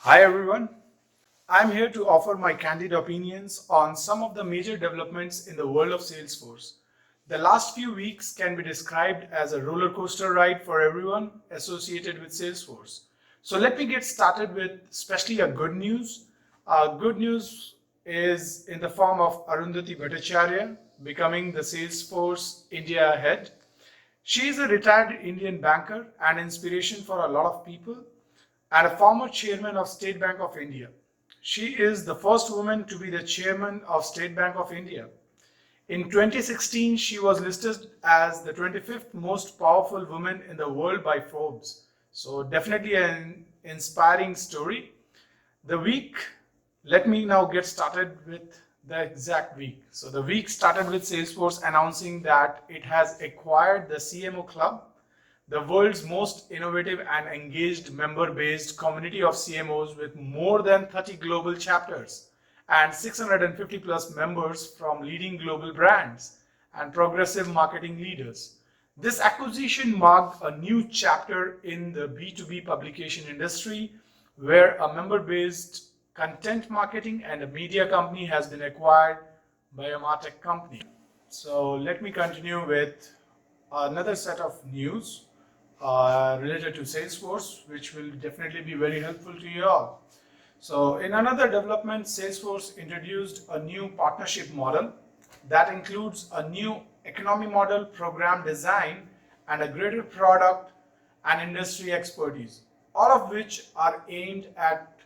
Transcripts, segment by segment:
Hi everyone, I'm here to offer my candid opinions on some of the major developments in the world of Salesforce. The last few weeks can be described as a roller coaster ride for everyone associated with Salesforce. So let me get started with especially a good news. Good news is in the form of Arundhati Bhattacharya becoming the Salesforce India head. She is a retired Indian banker and inspiration for a lot of people and a former chairman of State Bank of India. She is the first woman to be the chairman of State Bank of India. In 2016, she was listed as the 25th most powerful woman in the world by Forbes. So definitely an inspiring story. The week, let me now get started with the exact week. So the week started with Salesforce announcing that it has acquired the CMO Club, the world's most innovative and engaged member-based community of CMOs with more than 30 global chapters and 650 plus members from leading global brands and progressive marketing leaders. This acquisition marked a new chapter in the B2B publication industry where a member-based content marketing and a media company has been acquired by a MarTech company. So let me continue with another set of news related to Salesforce, which will definitely be very helpful to you all. So in another development, Salesforce introduced a new partnership model that includes a new economy model, program design, and a greater product and industry expertise, all of which are aimed at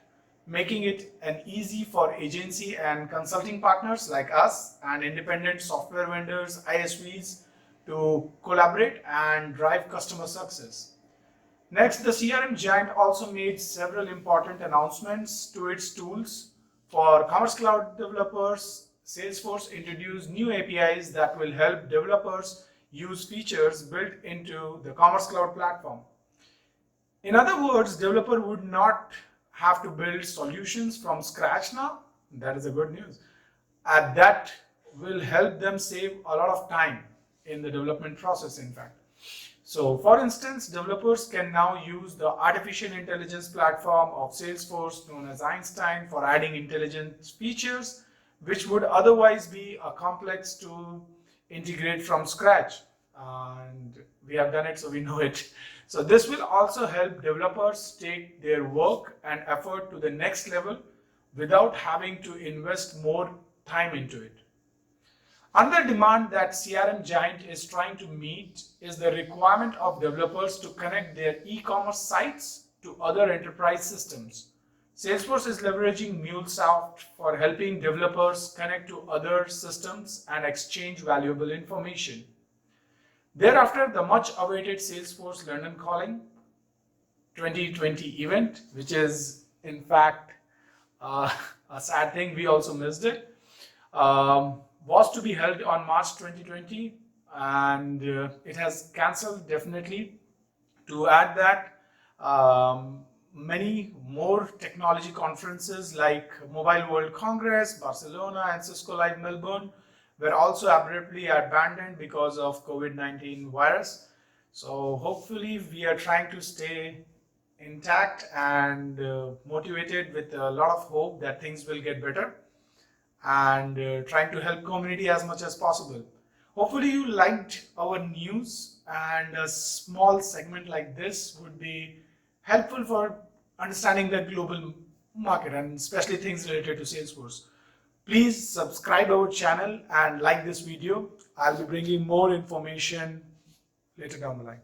making it an easy for agency and consulting partners like us and independent software vendors, ISVs, to collaborate and drive customer success. Next, the CRM giant also made several important announcements to its tools. For Commerce Cloud developers, Salesforce introduced new APIs that will help developers use features built into the Commerce Cloud platform. In other words, developer would not have to build solutions from scratch now. That is a good news. And that will help them save a lot of time in the development process, in fact. So for instance, developers can now use the artificial intelligence platform of Salesforce known as Einstein for adding intelligence features, which would otherwise be a complex to integrate from scratch. And we have done it, so we know it. So this will also help developers take their work and effort to the next level without having to invest more time into it. Another demand that CRM giant is trying to meet is the requirement of developers to connect their e-commerce sites to other enterprise systems. Salesforce is leveraging MuleSoft for helping developers connect to other systems and exchange valuable information. Thereafter, the much-awaited Salesforce London Calling 2020 event, which is in fact a sad thing, we also missed it, was to be held on March 2020, and it has cancelled definitely. To add that, many more technology conferences like Mobile World Congress, Barcelona, and Cisco Live Melbourne were also abruptly abandoned because of COVID-19 virus. So hopefully we are trying to stay intact and motivated with a lot of hope that things will get better and trying to help community as much as possible. Hopefully you liked our news, and a small segment like this would be helpful for understanding the global market and especially things related to Salesforce. Please subscribe our channel and like this video. I'll be bringing more information later down the line.